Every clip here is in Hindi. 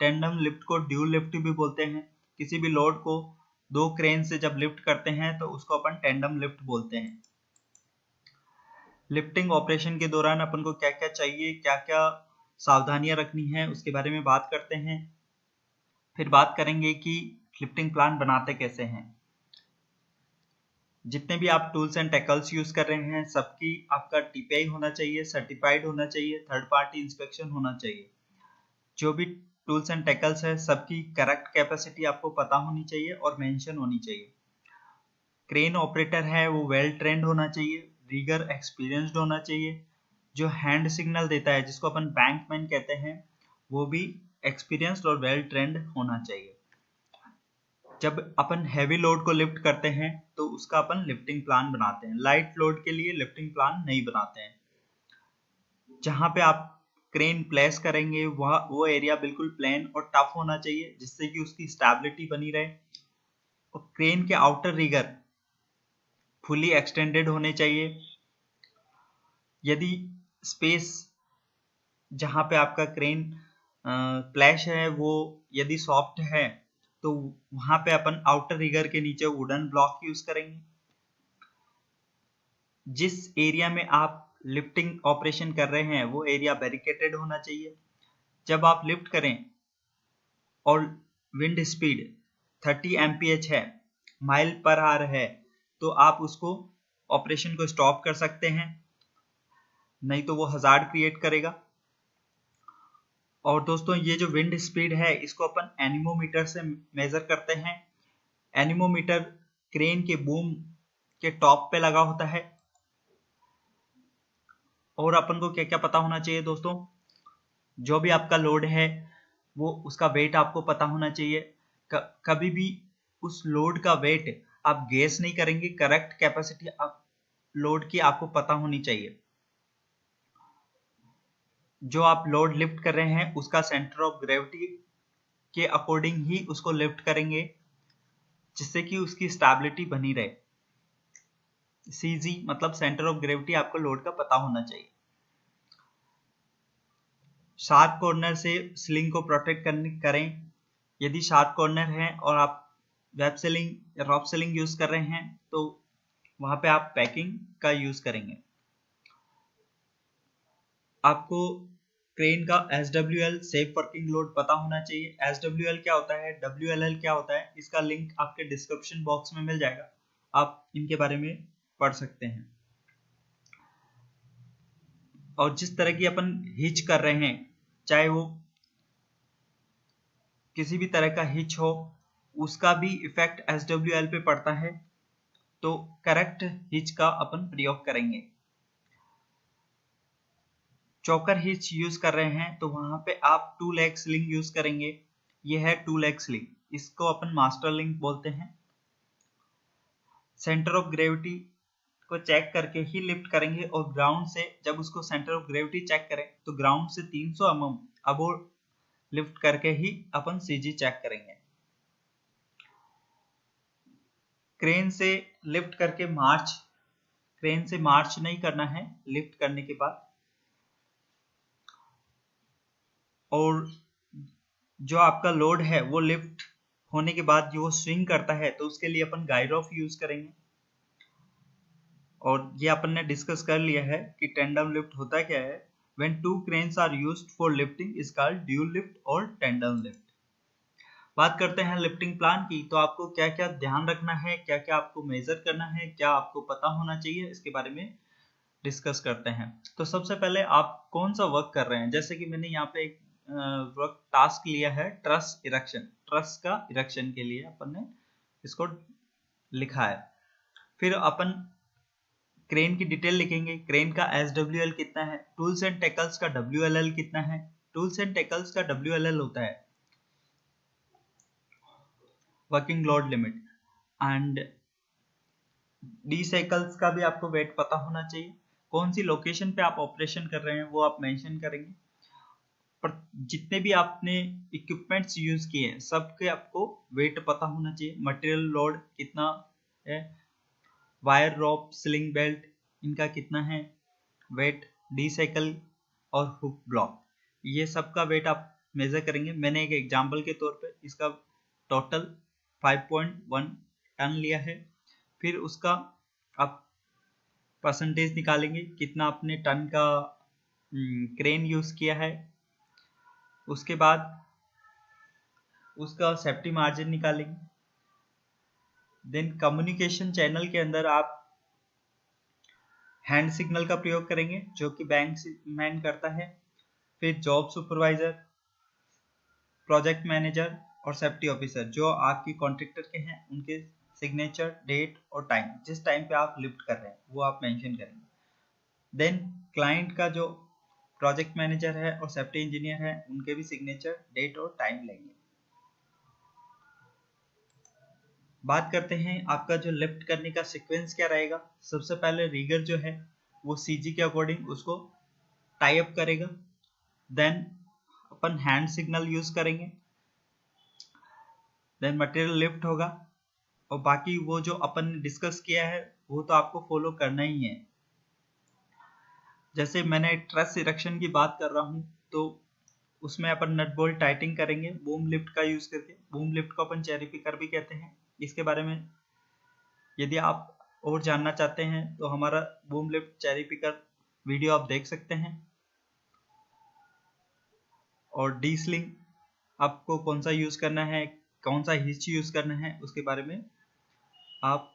टेंडम लिफ्ट को ड्यूल लिफ्ट भी बोलते हैं। किसी भी लोड को दो क्रेन से जब लिफ्ट करते हैं तो उसको अपन टेंडम लिफ्ट बोलते हैं। लिफ्टिंग ऑपरेशन के दौरान अपन को क्या क्या चाहिए, क्या क्या सावधानियां रखनी है, उसके बारे में बात करते हैं। फिर बात करेंगे कि लिफ्टिंग प्लान बनाते कैसे हैं। जितने भी आप टूल्स एंड टैकल्स यूज कर रहे हैं सबकी आपका टीपीआई होना चाहिए, सर्टिफाइड होना चाहिए, थर्ड पार्टी इंस्पेक्शन होना चाहिए। जो भी टूल्स एंड टैकल्स है सबकी करेक्ट कैपेसिटी आपको पता होनी चाहिए और मेंशन होनी चाहिए। क्रेन ऑपरेटर है वो वेल ट्रेंड होना चाहिए, रिगर एक्सपीरियंस्ड होना चाहिए। जो हैंड सिग्नल देता है जिसको अपन बैंकमैन कहते हैं वो भी एक्सपीरियंस्ड और वेल ट्रेंड होना चाहिए। जब अपन हैवी लोड को लिफ्ट करते हैं तो उसका अपन लिफ्टिंग प्लान बनाते हैं। लाइट लोड के लिए लिफ्टिंग प्लान नहीं बनाते हैं। जहां पे आप क्रेन प्लेस करेंगे वह वो एरिया बिल्कुल प्लेन और टफ होना चाहिए जिससे कि उसकी स्टेबिलिटी बनी रहे। और क्रेन के आउटर रिगर फुली एक्सटेंडेड होने चाहिए। यदि स्पेस जहां पे आपका क्रेन प्लैश है वो यदि सॉफ्ट है तो वहां पे अपन आउटर रिगर के नीचे वुडन ब्लॉक यूज करेंगे। जिस एरिया में आप लिफ्टिंग ऑपरेशन कर रहे हैं वो एरिया बैरिकेटेड होना चाहिए। जब आप लिफ्ट करें और विंड स्पीड 30 mph है, माइल पर आवर है, तो आप उसको ऑपरेशन को स्टॉप कर सकते हैं, नहीं तो वो हजार्ड क्रिएट करेगा। और दोस्तों ये जो विंड स्पीड है इसको अपन एनीमोमीटर से मेजर करते हैं। एनीमोमीटर क्रेन के बूम के टॉप पे लगा होता है। और अपन को क्या क्या पता होना चाहिए दोस्तों, जो भी आपका लोड है वो उसका वेट आपको पता होना चाहिए। कभी भी उस लोड का वेट आप गेस नहीं करेंगे, करेक्ट कैपेसिटी आप लोड की आपको पता होनी चाहिए। जो आप लोड लिफ्ट कर रहे हैं उसका सेंटर ऑफ ग्रेविटी के अकॉर्डिंग ही उसको लिफ्ट करेंगे जिससे कि उसकी स्टेबिलिटी बनी रहे। सीजी मतलब सेंटर ऑफ ग्रेविटी आपको लोड का पता होना चाहिए। शार्प कॉर्नर से स्लिंग को प्रोटेक्ट करें। यदि शार्प कॉर्नर है और आप वेब सेलिंग या रॉप सेलिंग यूज कर रहे हैं तो वहां पे आप पैकिंग का यूज करेंगे। आपको क्रेन का SWL सेफ वर्किंग लोड पता होना चाहिए। SWL क्या होता है, WLL क्या होता है, इसका लिंक आपके डिस्क्रिप्शन बॉक्स में मिल जाएगा, आप इनके बारे में पढ़ सकते हैं। और जिस तरह की अपन हिच कर रहे हैं, चाहे वो किसी भी तरह का हिच हो, उसका भी इफेक्ट SWL पे पड़ता है, तो करेक्ट हिच का अपन प्रयोग करेंगे। चोकर हिच यूज कर रहे हैं तो वहां पे आप 2 लेग स्लिंग यूज करेंगे। ये है 2 लेग स्लिंग, इसको अपन मास्टर लिंक बोलते हैं। सेंटर ऑफ ग्रेविटी को चेक करके ही लिफ्ट करेंगे और ग्राउंड से जब उसको सेंटर ऑफ ग्रेविटी चेक करें तो ग्राउंड से 300 mm अबोव लिफ्ट करके ही अपन सीजी चेक करेंगे। क्रेन से लिफ्ट करके क्रेन से मार्च नहीं करना है लिफ्ट करने के बाद। और जो आपका लोड है वो लिफ्ट होने के बाद जो स्विंग करता है तो उसके लिए अपन गाइड ऑफ यूज करेंगे। और ये अपन ने डिस्कस कर लिया है कि टेंडम लिफ्ट होता क्या है। When two cranes are used for lifting is called dual lift और tandem lift। बात करते हैं लिफ्टिंग प्लान की, तो आपको क्या क्या ध्यान रखना है, क्या क्या आपको मेजर करना है, क्या आपको पता होना चाहिए, इसके बारे में डिस्कस करते हैं। तो सबसे पहले आप कौन सा वर्क कर रहे हैं। जैसे कि मैंने यहाँ पे एक वर्क टास्क लिया है, ट्रस इरेक्शन। ट्रस का इरेक्शन के लिए अपन ने इसको लिखा है। फिर अपन क्रेन की डिटेल लिखेंगे। क्रेन का SWL कितना है, टूल्स एंड टैकल्स का WLL कितना है। टूल्स एंड टैकल्स का WLL होता है working load limit. And D cycles का भी आपको वेट पता होना चाहिए। कौन सी लोकेशन पे आप ऑपरेशन कर रहे हैं वो आप मेंशन करेंगे। पर जितने भी आपने इक्विपमेंट्स यूज किए हैं सबके आपको वेट पता होना चाहिए। मटेरियल लोड कितना है, वायर रोप स्लिंग बेल्ट इनका कितना है वेट, डी साइकिल और हुक ब्लॉक, ये सब का वेट आप मेजर करेंगे। मैंने एक एग्जांपल के तौर पे इसका टोटल 5.1 टन लिया है। फिर उसका आप परसेंटेज निकालेंगे, कितना आपने टन का क्रेन यूज किया है। उसके बाद उसका सेफ्टी मार्जिन निकालेंगे। देन कम्युनिकेशन चैनल के अंदर आप हैंड सिग्नल का प्रयोग करेंगे, जो कि बैंक मैन करता है। फिर जॉब सुपरवाइजर, प्रोजेक्ट मैनेजर और सेफ्टी ऑफिसर जो आपकी कॉन्ट्रैक्टर के हैं, उनके सिग्नेचर, डेट और टाइम, जिस टाइम पे आप लिफ्ट कर रहे हैं वो आप मेंशन करेंगे। देन क्लाइंट का जो प्रोजेक्ट मैनेजर है और सेफ्टी इंजीनियर है, उनके भी सिग्नेचर, डेट और टाइम लेंगे। बात करते हैं आपका जो लिफ्ट करने का सीक्वेंस क्या रहेगा। सबसे पहले रिगर जो है वो सीजी के अकॉर्डिंग उसको टाई अप करेगा। देन अपन हैंड सिग्नल यूज करेंगे। देन मटेरियल लिफ्ट होगा और बाकी वो जो अपन ने डिस्कस किया है वो तो आपको फॉलो करना ही है। जैसे मैंने ट्रस इरेक्शन की बात कर रहा हूँ तो उसमें अपन नट बोल्ट टाइटिंग करेंगे बूम लिफ्ट का यूज करके। बूम लिफ्ट को अपन चेरी पिकर भी कहते हैं। इसके बारे में यदि आप और जानना चाहते हैं तो हमारा boom lift cherry picker video आप देख सकते हैं। और डी स्लिंग आपको कौन सा यूज करना है, कौन सा हिच यूज करना है, उसके बारे में आप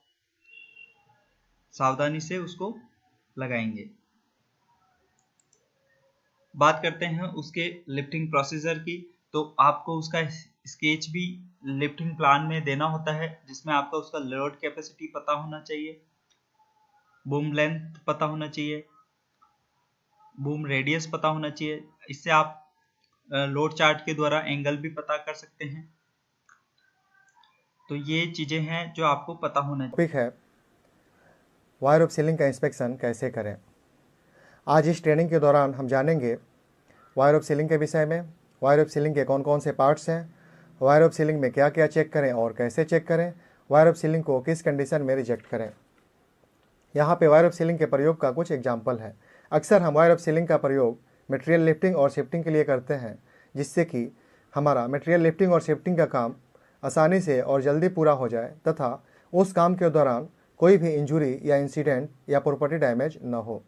सावधानी से उसको लगाएंगे। बात करते हैं उसके लिफ्टिंग प्रोसीजर की, तो आपको उसका स्केच भी लिफ्टिंग प्लान में देना होता है, जिसमें आपका उसका लोड कैपेसिटी पता होना चाहिए, बूम लेंथ पता होना चाहिए, बूम रेडियस पता होना चाहिए। इससे आप लोड चार्ट के द्वारा एंगल भी पता कर सकते हैं। तो ये चीजें हैं जो आपको पता होना चाहिए। टॉपिक है वायर ऑफ सीलिंग का इंस्पेक्शन कैसे करें। आज इस ट्रेनिंग के दौरान हम जानेंगे वायर ऑफ सीलिंग के विषय में, वायर ऑफ सीलिंग के कौन कौन से पार्ट्स हैं, वायर ऑफ सीलिंग में क्या क्या चेक करें और कैसे चेक करें, वायर ऑफ सीलिंग को किस कंडीशन में रिजेक्ट करें। यहाँ पे वायर ऑफ सीलिंग के प्रयोग का कुछ एग्जाम्पल है। अक्सर हम वायर ऑफ सीलिंग का प्रयोग मटेरियल लिफ्टिंग और शिफ्टिंग के लिए करते हैं, जिससे कि हमारा मटेरियल लिफ्टिंग और शिफ्टिंग का काम आसानी से और जल्दी पूरा हो जाए तथा उस काम के दौरान कोई भी इंजुरी या इंसिडेंट या प्रॉपर्टी डैमेज न हो।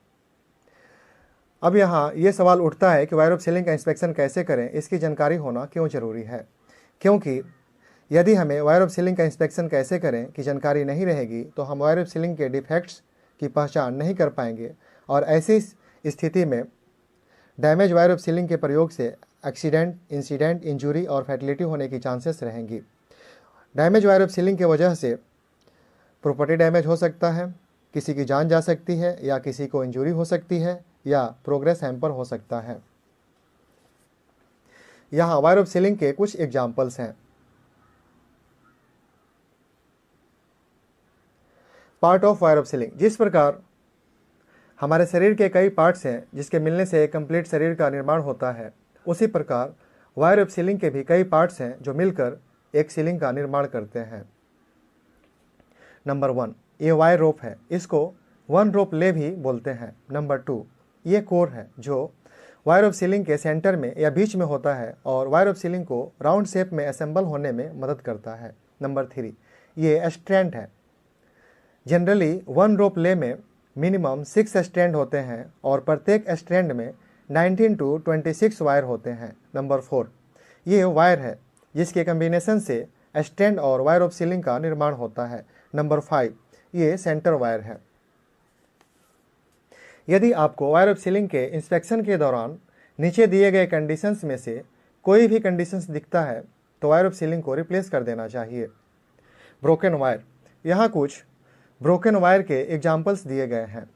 अब यहाँ ये सवाल उठता है कि वायर ऑफ सीलिंग का इंस्पेक्शन कैसे करें, इसकी जानकारी होना क्यों ज़रूरी है। क्योंकि यदि हमें वायर ऑफ सीलिंग का इंस्पेक्शन कैसे करें की जानकारी नहीं रहेगी तो हम वायर ऑफ सीलिंग के डिफेक्ट्स की पहचान नहीं कर पाएंगे और ऐसी स्थिति में डैमेज वायर ऑफ सीलिंग के प्रयोग से एक्सीडेंट, इंसिडेंट, इंजुरी और फैटिलिटी होने की चांसेस रहेंगी। डैमेज वायर ऑफ सीलिंग की वजह से प्रॉपर्टी डैमेज हो सकता है, किसी की जान जा सकती है या किसी को इंजुरी हो सकती है या प्रोग्रेस हैम्पर हो सकता है। यहाँ वायर ऑफ सीलिंग के कुछ एग्जाम्पल्स हैं। Part of wire of ceiling, जिस प्रकार हमारे शरीर के कई पार्ट्स हैं जिसके मिलने से एक कंप्लीट शरीर का निर्माण होता है, उसी प्रकार वायर ऑफ सीलिंग के भी कई पार्ट्स हैं जो मिलकर एक सीलिंग का निर्माण करते हैं। नंबर 1, ये वायर रोप है, इसको वन रोप ले भी बोलते हैं। नंबर 2, ये कोर है जो वायर ऑफ सीलिंग के सेंटर में या बीच में होता है और वायर ऑफ सीलिंग को राउंड शेप में असेंबल होने में मदद करता है। नंबर 3, ये स्ट्रैंड है। जनरली वन रोप ले में मिनिमम 6 स्ट्रैंड होते हैं और प्रत्येक स्ट्रैंड में 19 to 26 वायर होते हैं। नंबर 4, ये वायर है जिसके कम्बिनेशन से स्टैंड और वायर ऑफ सीलिंग का निर्माण होता है। नंबर 5, ये सेंटर वायर है। यदि आपको वायर ऑफ सीलिंग के इंस्पेक्शन के दौरान नीचे दिए गए कंडीशंस में से कोई भी कंडीशंस दिखता है तो वायर ऑफ सीलिंग को रिप्लेस कर देना चाहिए। ब्रोकन वायर, यहाँ कुछ ब्रोकन वायर के एग्जाम्पल्स दिए गए हैं।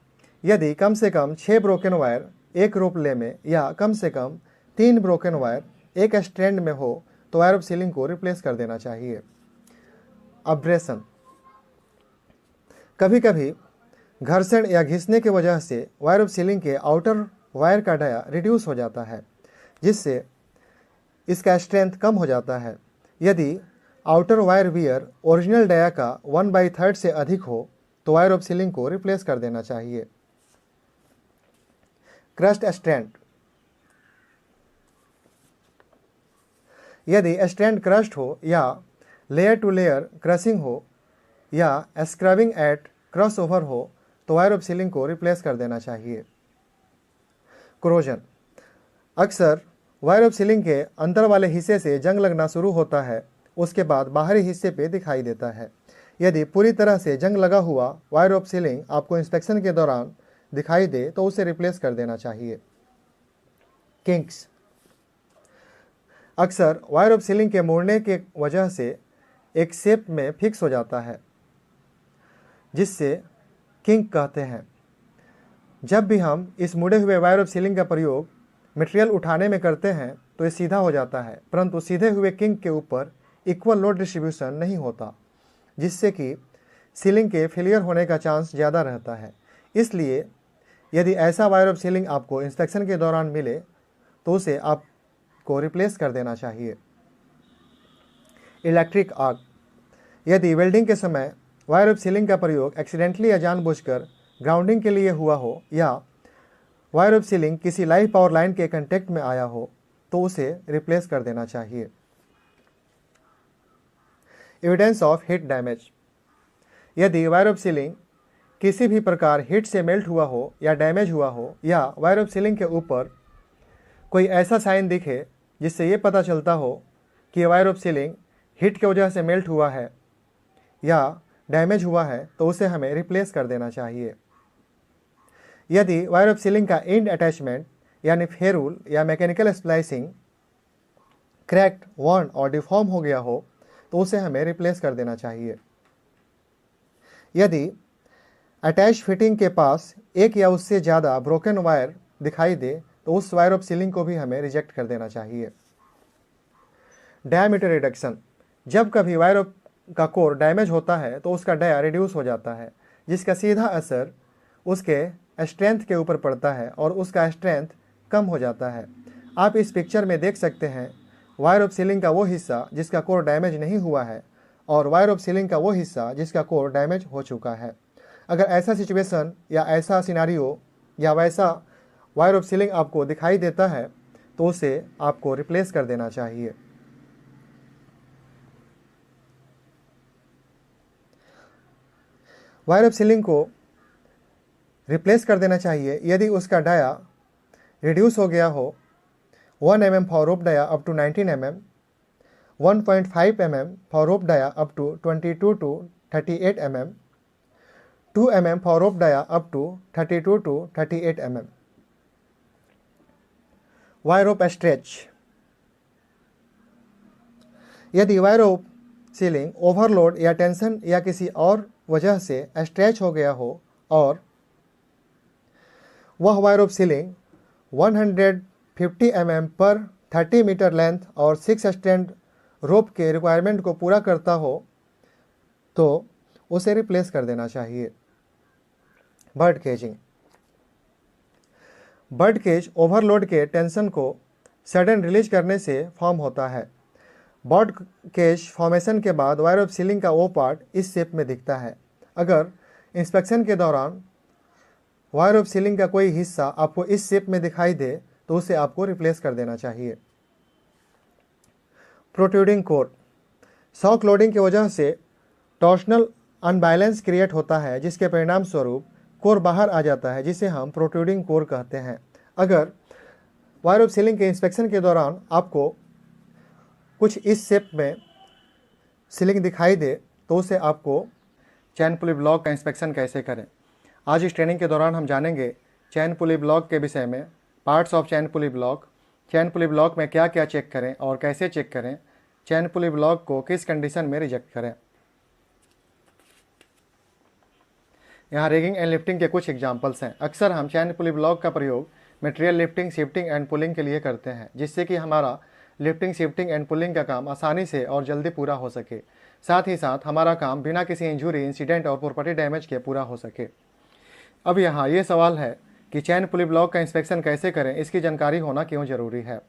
यदि कम से कम 6 ब्रोकन वायर एक रोप ले में या कम से कम 3 ब्रोकन वायर एक स्ट्रैंड में हो तो वायर ऑफ सीलिंग को रिप्लेस कर देना चाहिए। अब्रेशन, कभी कभी घर्षण या घिसने की वजह से वायर ऑफ सीलिंग के आउटर वायर का डाया रिड्यूस हो जाता है, जिससे इसका स्ट्रेंथ कम हो जाता है। यदि outer wire wear original dia का 1/3 से अधिक हो तो वायर ऑफ सीलिंग को रिप्लेस कर देना चाहिए। क्रस्ट स्ट्रैंड, यदि स्ट्रैंड क्रस्ट हो या लेयर टू लेयर क्रशिंग हो या स्क्रबिंग एट क्रॉस ओवर हो तो वायर ऑफ सीलिंग को रिप्लेस कर देना चाहिए। क्रोजन, अक्सर वायर ऑफ सीलिंग के अंदर वाले हिस्से से जंग लगना शुरू होता है, उसके बाद बाहरी हिस्से पे दिखाई देता है। यदि पूरी तरह से जंग लगा हुआ वायर ऑफ सीलिंग आपको इंस्पेक्शन के दौरान दिखाई दे तो उसे रिप्लेस कर देना चाहिए। किंक्स, अक्सर वायर ऑफ सीलिंग के मुड़ने के वजह से एक शेप में फिक्स हो जाता है, जिससे किंक कहते हैं। जब भी हम इस मुड़े हुए वायर ऑफ सीलिंग का प्रयोग मटेरियल उठाने में करते हैं तो ये सीधा हो जाता है, परंतु सीधे हुए किंक के ऊपर इक्वल लोड डिस्ट्रीब्यूशन नहीं होता, जिससे कि सीलिंग के फेलियर होने का चांस ज़्यादा रहता है। इसलिए यदि ऐसा वायर ऑफ सीलिंग आपको इंस्पेक्शन के दौरान मिले तो उसे आपको रिप्लेस कर देना चाहिए। इलेक्ट्रिक आर्क, यदि वेल्डिंग के समय वायर ऑफ सीलिंग का प्रयोग एक्सीडेंटली या जानबूझकर ग्राउंडिंग के लिए हुआ हो या वायर ऑफ सीलिंग किसी लाइव पावर लाइन के कांटेक्ट में आया हो तो उसे रिप्लेस कर देना चाहिए। एविडेंस ऑफ हीट डैमेज, यदि वायर ऑफ सीलिंग किसी भी प्रकार हीट से मेल्ट हुआ हो या डैमेज हुआ हो या वायर ऑफ सीलिंग के ऊपर कोई ऐसा साइन दिखे जिससे ये पता चलता हो कि वायर ऑफ सीलिंग हीट की वजह से मेल्ट हुआ है या डैमेज हुआ है तो उसे हमें रिप्लेस कर देना चाहिए। यदि वायर ऑफ सीलिंग का एंड अटैचमेंट यानी फेरूल या मैकेनिकल स्प्लाइसिंग क्रैक्ड, वर्न और डिफॉर्म हो गया हो तो उसे हमें रिप्लेस कर देना चाहिए। यदि अटैच फिटिंग के पास एक या उससे ज़्यादा ब्रोकन वायर दिखाई दे तो उस वायर ऑफ सीलिंग को भी हमें रिजेक्ट कर देना चाहिए। डायमीटर रिडक्शन, जब कभी वायर का कोर डैमेज होता है तो उसका डाया रिड्यूस हो जाता है, जिसका सीधा असर उसके स्ट्रेंथ के ऊपर पड़ता है और उसका स्ट्रेंथ कम हो जाता है। आप इस पिक्चर में देख सकते हैं वायर ऑफ सीलिंग का वो हिस्सा जिसका कोर डैमेज नहीं हुआ है और वायर ऑफ सीलिंग का वो हिस्सा जिसका कोर डैमेज हो चुका है। अगर ऐसा सिचुएशन या ऐसा सिनारियो या वैसा वायर ऑफ सीलिंग आपको दिखाई देता है तो उसे आपको रिप्लेस कर देना चाहिए। वायर ऑफ सीलिंग को रिप्लेस कर देना चाहिए यदि उसका डाया रिड्यूस हो गया हो 1 mm for rope dia up to 19 mm, 1.5 mm for rope dia up to 22 to 38 mm, 2 mm for rope dia up to 32 to 38 mm। Wire of stretch, यदि वायर ऑफ सीलिंग ओवरलोड या टेंशन या किसी और वजह से स्ट्रेच हो गया हो और वह वायर ऑफ सीलिंग 150 mm पर 30 मीटर लेंथ और 6 स्ट्रैंड रोप के रिक्वायरमेंट को पूरा करता हो तो उसे रिप्लेस कर देना चाहिए। बर्ड केजिंग, बर्ड केज ओवरलोड के टेंशन को सडन रिलीज करने से फॉर्म होता है। बर्ड केज फॉर्मेशन के बाद वायर ऑफ सीलिंग का वो पार्ट इस शेप में दिखता है। अगर इंस्पेक्शन के दौरान वायर ऑफ सीलिंग का कोई हिस्सा आपको इस शेप में दिखाई दे तो उसे आपको रिप्लेस कर देना चाहिए। प्रोट्रूडिंग कोर, शॉक लोडिंग की वजह से टॉर्शनल अनबैलेंस क्रिएट होता है जिसके परिणाम स्वरूप कोर बाहर आ जाता है, जिसे हम प्रोट्रूडिंग कोर कहते हैं। अगर वायर ऑफ सीलिंग के इंस्पेक्शन के दौरान आपको कुछ इस शेप में सीलिंग दिखाई दे तो उसे आपको चैन पुली ब्लॉक का इंस्पेक्शन कैसे करें। आज इस ट्रेनिंग के दौरान हम जानेंगे चैन पुली ब्लॉक के विषय में, parts of chain pulley block, chain pulley block में क्या क्या चेक करें और कैसे चेक करें, चैन पुली ब्लॉक को किस कंडीशन में रिजेक्ट करें। यहाँ रिगिंग एंड लिफ्टिंग के कुछ एग्जांपल्स हैं। अक्सर हम चैन पुली ब्लॉक का प्रयोग material lifting, shifting and pulling के लिए करते हैं, जिससे कि हमारा लिफ्टिंग, शिफ्टिंग एंड पुलिंग का काम आसानी से और जल्दी पूरा हो सके, साथ ही साथ हमारा काम बिना किसी इंजरी, इंसिडेंट और प्रॉपर्टी डैमेज के पूरा हो सके। अब यहाँ ये सवाल है कि चैन पुली ब्लॉक का इंस्पेक्शन कैसे करें, इसकी जानकारी होना क्यों ज़रूरी है।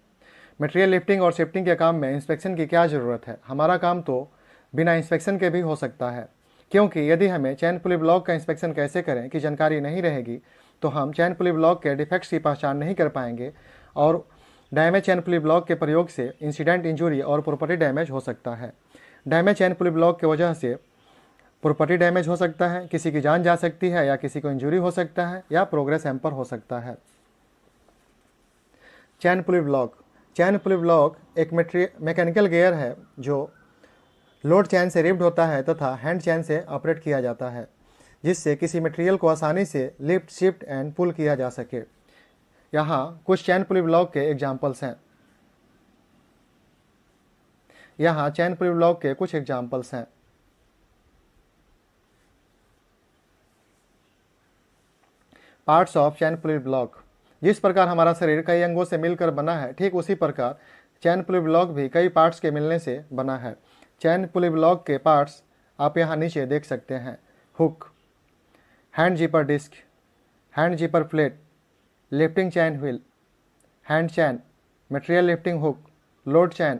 मटेरियल लिफ्टिंग और शिफ्टिंग के काम में इंस्पेक्शन की क्या ज़रूरत है। हमारा काम तो बिना इंस्पेक्शन के भी हो सकता है, क्योंकि यदि हमें चैन पुली ब्लॉक का इंस्पेक्शन कैसे करें की जानकारी नहीं रहेगी तो हम चैन पुली ब्लॉक के डिफेक्ट्स की पहचान नहीं कर पाएंगे और डैमेज चैन पुली ब्लॉक के प्रयोग से इंसिडेंट इंजरी और प्रॉपर्टी डैमेज हो सकता है। डैमेज चैन पुली ब्लॉक की वजह से प्रॉपर्टी डैमेज हो सकता है, किसी की जान जा सकती है या किसी को इंजरी हो सकता है या प्रोग्रेस हैम्पर हो सकता है। चैन पुली ब्लॉक। चैन पुली ब्लॉक एक मैकेनिकल गियर है जो लोड चैन से रिप्ड होता है तथा हैंड चैन से ऑपरेट किया जाता है, जिससे किसी मटेरियल को आसानी से लिफ्ट, शिफ्ट एंड पुल किया जा सके। यहाँ कुछ चैन पुली ब्लॉक के एग्जाम्पल्स हैं। यहाँ चैन पुली ब्लॉक के कुछ एग्जाम्पल्स हैं। Parts of chain pulley block. जिस प्रकार हमारा शरीर कई अंगों से मिलकर बना है, ठीक उसी प्रकार चैन पुली ब्लॉक भी कई पार्ट्स के मिलने से बना है। चैन पुली ब्लॉक के पार्ट्स आप यहाँ नीचे देख सकते हैं। हुक, हैंड जीपर डिस्क, हैंड जीपर प्लेट, लिफ्टिंग चैन व्हील, हैंड चैन, मटेरियल लिफ्टिंग हुक, लोड चैन,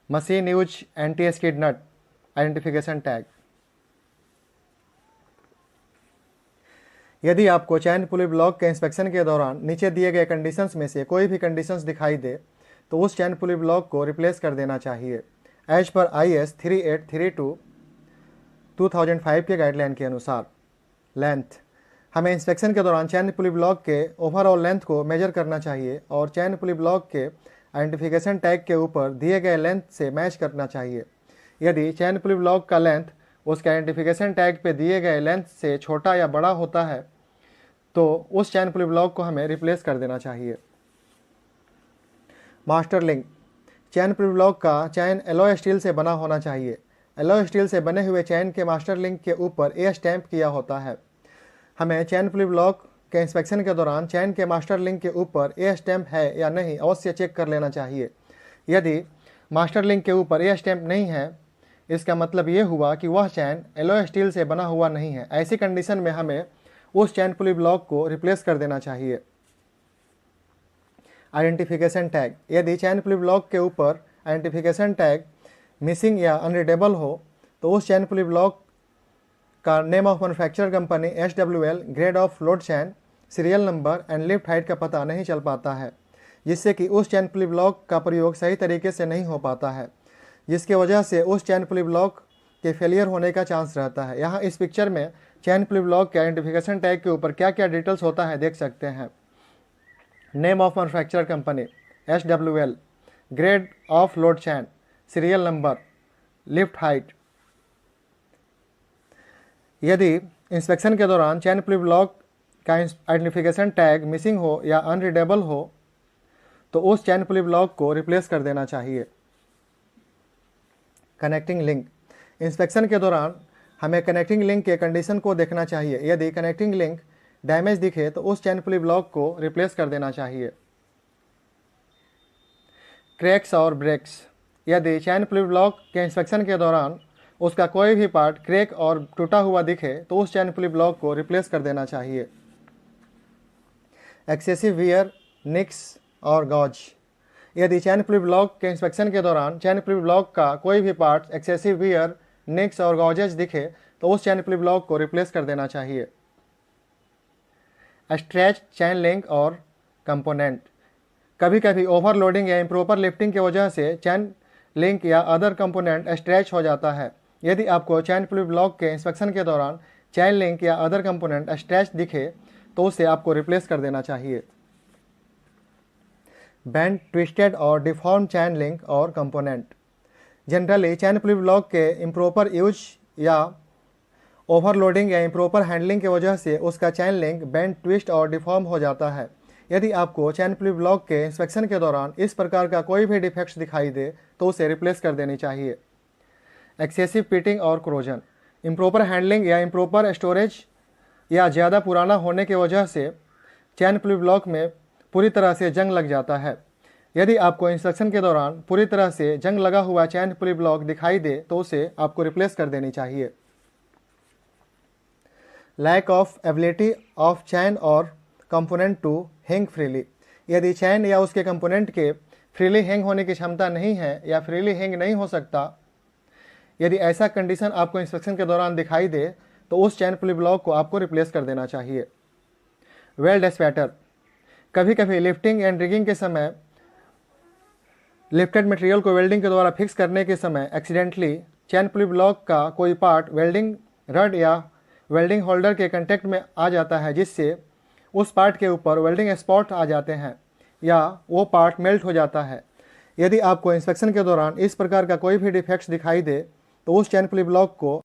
मशीन यूज एंटी स्किड नट, आइडेंटिफिकेशन टैग। यदि आपको चैन पुली ब्लॉक के इंस्पेक्शन के दौरान नीचे दिए गए कंडीशंस में से कोई भी कंडीशंस दिखाई दे तो उस चैन पुली ब्लॉक को रिप्लेस कर देना चाहिए। एज पर IS 3832 2005 के गाइडलाइन के अनुसार। लेंथ। हमें इंस्पेक्शन के दौरान चैन पुली ब्लॉक के ओवरऑल लेंथ को मेजर करना चाहिए और चैन पुली ब्लॉक के आइडेंटिफिकेशन टैग के ऊपर दिए गए लेंथ से मैच करना चाहिए। यदि चैन पुली ब्लॉक का लेंथ उसके आइडेंटिफिकेशन टैग पे दिए गए लेंथ से छोटा या बड़ा होता है तो उस चैन पुली ब्लॉक को हमें रिप्लेस कर देना चाहिए। Master link. Chain pulley block का चैन एलॉय स्टील से बना होना चाहिए। एलॉय स्टील से बने हुए चैन के मास्टर लिंक के ऊपर A स्टैंप किया होता है। हमें चैन पुली ब्लॉक के इंस्पेक्शन के दौरान चैन के मास्टर लिंक के ऊपर A स्टैंप है या नहीं अवश्य चेक कर लेना चाहिए। यदि मास्टर लिंक के ऊपर A स्टैंप नहीं है, इसका मतलब ये हुआ कि वह चैन एलॉय स्टील से बना हुआ नहीं है। ऐसी कंडीशन में हमें उस चैन पुली ब्लॉक को रिप्लेस कर देना चाहिए। Identification tag. यदि चैन पुली ब्लॉक के ऊपर आइडेंटिफिकेशन टैग मिसिंग या अनरीडेबल हो तो उस चैन पुली ब्लॉक का name of manufacturer company SWL, grade of load chain, serial number and lift height का पता नहीं चल पाता है, जिससे कि उस चैन पुली ब्लॉक का प्रयोग सही तरीके से नहीं हो पाता है, जिसकी वजह से उस चैन पुली ब्लॉक के फेलियर होने का चांस रहता है। यहाँ इस पिक्चर में चैन पुली ब्लॉक के आइडेंटिफिकेशन टैग के ऊपर क्या क्या डिटेल्स होता है देख सकते हैं। Name of manufacturer company SWL, grade of load chain, serial number, lift height. यदि इंस्पेक्शन के दौरान चैन पुली ब्लॉक का आइडेंटिफिकेशन टैग मिसिंग हो या अनरीडेबल हो तो उस चैन पुली ब्लॉक को रिप्लेस कर देना चाहिए। Connecting link. इंस्पेक्शन के दौरान हमें कनेक्टिंग लिंक के कंडीशन को देखना चाहिए। यदि कनेक्टिंग लिंक डैमेज दिखे तो उस चैन पुली ब्लॉक को रिप्लेस कर देना चाहिए। क्रैक्स और ब्रेक्स। यदि चैन पुली ब्लॉक के इंस्पेक्शन के दौरान उसका कोई भी पार्ट क्रैक और टूटा हुआ दिखे तो उस चैन पुली ब्लॉक को रिप्लेस कर देना चाहिए। एक्सेसिव वियर, निक्स और गॉज। यदि चैन पुली ब्लॉक के इंस्पेक्शन के दौरान चैन पुली ब्लॉक का कोई भी पार्ट एक्सेसिव वियर, निक्स और गॉजेज दिखे तो उस चैन पुली ब्लॉक को रिप्लेस कर देना चाहिए। स्ट्रेच चैन लिंक और कंपोनेंट। कभी कभी ओवरलोडिंग या इम्प्रॉपर लिफ्टिंग की वजह से चैन लिंक या अदर कंपोनेंट स्ट्रेच हो जाता है। यदि आपको चैन पुली ब्लॉक के इंस्पेक्शन के दौरान चैन लिंक या अदर कंपोनेंट स्ट्रेच दिखे तो उसे आपको रिप्लेस कर देना चाहिए। बेंड, ट्विस्टेड और डिफॉर्म चैन लिंक और कंपोनेंट। जनरली चैन पुली ब्लॉक के इम्प्रॉपर यूज या ओवरलोडिंग या इम्प्रॉपर हैंडलिंग की वजह से उसका चैन लिंक बेंड, ट्विस्ट और डिफॉर्म हो जाता है। यदि आपको चैन पुली ब्लॉक के इंस्पेक्शन के दौरान इस प्रकार का कोई भी डिफेक्ट्स दिखाई दे तो उसे रिप्लेस कर देनी चाहिए। एक्सेसिव पिटिंग और क्रोजन। इम्प्रॉपर हैंडलिंग या इम्प्रॉपर स्टोरेज या ज़्यादा पुराना होने की वजह से चैन पुली ब्लॉक में पूरी तरह से जंग लग जाता है। यदि आपको इंस्पेक्शन के दौरान पूरी तरह से जंग लगा हुआ चैन पुली ब्लॉक दिखाई दे तो उसे आपको रिप्लेस कर देनी चाहिए। लैक ऑफ एबिलिटी ऑफ चैन और कंपोनेंट टू हैंग फ्रीली। यदि चैन या उसके कंपोनेंट के फ्रीली हैंग होने की क्षमता नहीं है या फ्रीली हैंग नहीं हो सकता, यदि ऐसा कंडीशन आपको इंस्पेक्शन के दौरान दिखाई दे तो उस चैन पुली ब्लॉक को आपको रिप्लेस कर देना चाहिए। Weld spatter. कभी कभी लिफ्टिंग एंड रिगिंग के समय लिफ्टेड मटेरियल को वेल्डिंग के द्वारा फिक्स करने के समय एक्सीडेंटली चैन पुली ब्लॉक का कोई पार्ट वेल्डिंग रड या वेल्डिंग होल्डर के कांटेक्ट में आ जाता है, जिससे उस पार्ट के ऊपर वेल्डिंग स्पॉट आ जाते हैं या वो पार्ट मेल्ट हो जाता है। यदि आपको इंस्पेक्शन के दौरान इस प्रकार का कोई भी डिफेक्ट्स दिखाई दे तो उस चैन पुली ब्लॉक को